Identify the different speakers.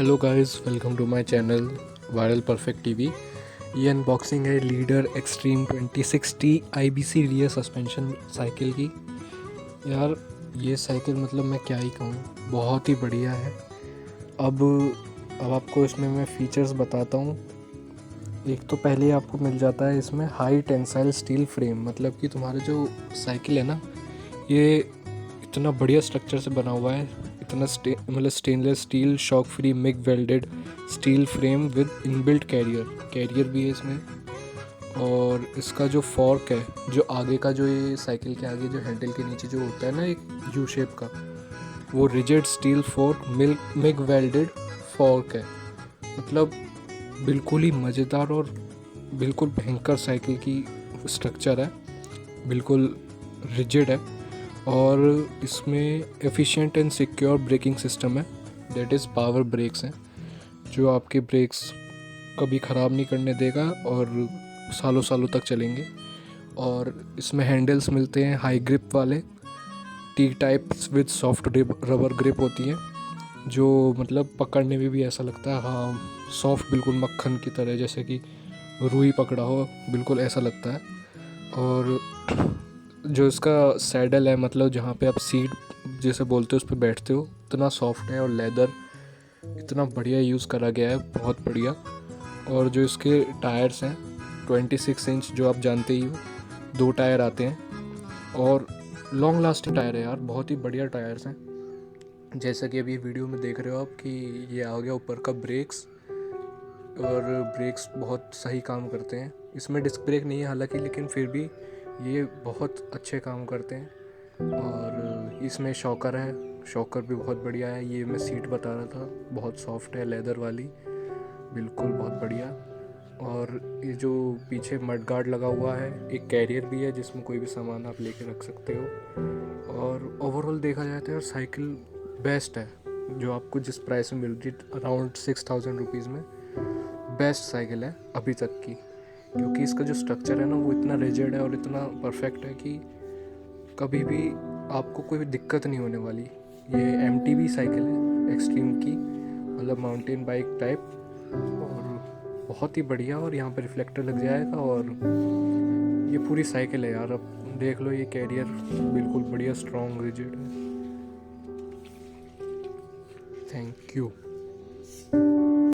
Speaker 1: Hello guys, welcome to my channel viral perfect TV. ये unboxing है leader extreme 2060 IBC rear suspension cycle की। यार ये cycle मतलब मैं क्या ही कहूँ, बहुत ही बढ़िया है। अब अब आपको इसमें मैं फ़ीचर्स बताता हूँ। एक तो पहले आपको मिल जाता है इसमें हाई टेंसाइल स्टील फ्रेम, मतलब कि तुम्हारा जो साइकिल है ना, ये इतना बढ़िया स्ट्रक्चर से बना हुआ है। इतना मतलब stainless steel shock free MIG welded steel frame with inbuilt carrier भी है इसमें। और इसका जो फॉर्क है, जो आगे का, जो ये साइकिल के आगे जो हैंडल के नीचे जो होता है ना एक यू शेप का, वो rigid steel fork MiG welded fork है। मतलब बिल्कुल ही मज़ेदार और बिल्कुल भयंकर साइकिल की स्ट्रक्चर है, बिल्कुल रिजिड है। और इसमें efficient and secure braking system है, दैट इज़ पावर ब्रेक्स हैं, जो आपके ब्रेक्स कभी ख़राब नहीं करने देगा और सालों सालों तक चलेंगे। और इसमें हैंडल्स मिलते हैं हाई ग्रिप वाले, T types with soft rubber grip होती हैं, जो मतलब पकड़ने में भी ऐसा लगता है, हाँ सॉफ्ट, बिल्कुल मक्खन की तरह, जैसे कि रुई पकड़ा हो, बिल्कुल ऐसा लगता है। और जो इसका सैडल है, मतलब जहाँ पे आप सीट जैसे बोलते हो उस पर बैठते हो, इतना सॉफ्ट है और लेदर इतना बढ़िया यूज़ करा गया है, बहुत बढ़िया। और जो इसके टायर्स हैं 26 इंच, जो आप जानते ही हो, 2 टायर आते हैं और लॉन्ग लास्टिंग टायर है यार, बहुत ही बढ़िया टायर्स हैं। जैसा कि अभी वीडियो में देख रहे हो आप कि ये आ गया ऊपर का ब्रेक्स, और ब्रेक्स बहुत सही काम करते हैं। इसमें डिस्क ब्रेक नहीं है हालांकि, लेकिन फिर भी ये बहुत अच्छे काम करते हैं। और इसमें शॉकर है, शॉकर भी बहुत बढ़िया है। ये मैं सीट बता रहा था, बहुत सॉफ्ट है, लेदर वाली, बिल्कुल बहुत बढ़िया। और ये जो पीछे मड गार्ड लगा हुआ है, एक कैरियर भी है जिसमें कोई भी सामान आप लेके रख सकते हो। और ओवरऑल देखा जाए तो यार साइकिल बेस्ट है, जो आपको जिस प्राइस में मिल रही अराउंड 6000 रुपीज़ में, बेस्ट साइकिल है अभी तक की। क्योंकि इसका जो स्ट्रक्चर है ना, वो इतना रिजिड है और इतना परफेक्ट है कि कभी भी आपको कोई दिक्कत नहीं होने वाली। ये एमटीबी साइकिल है एक्सट्रीम की, मतलब माउंटेन बाइक टाइप, और बहुत ही बढ़िया। और यहाँ पर रिफ्लेक्टर लग जाएगा और ये पूरी साइकिल है यार। अब देख लो, ये कैरियर बिल्कुल बढ़िया स्ट्रॉन्ग रिजिड है। Thank you.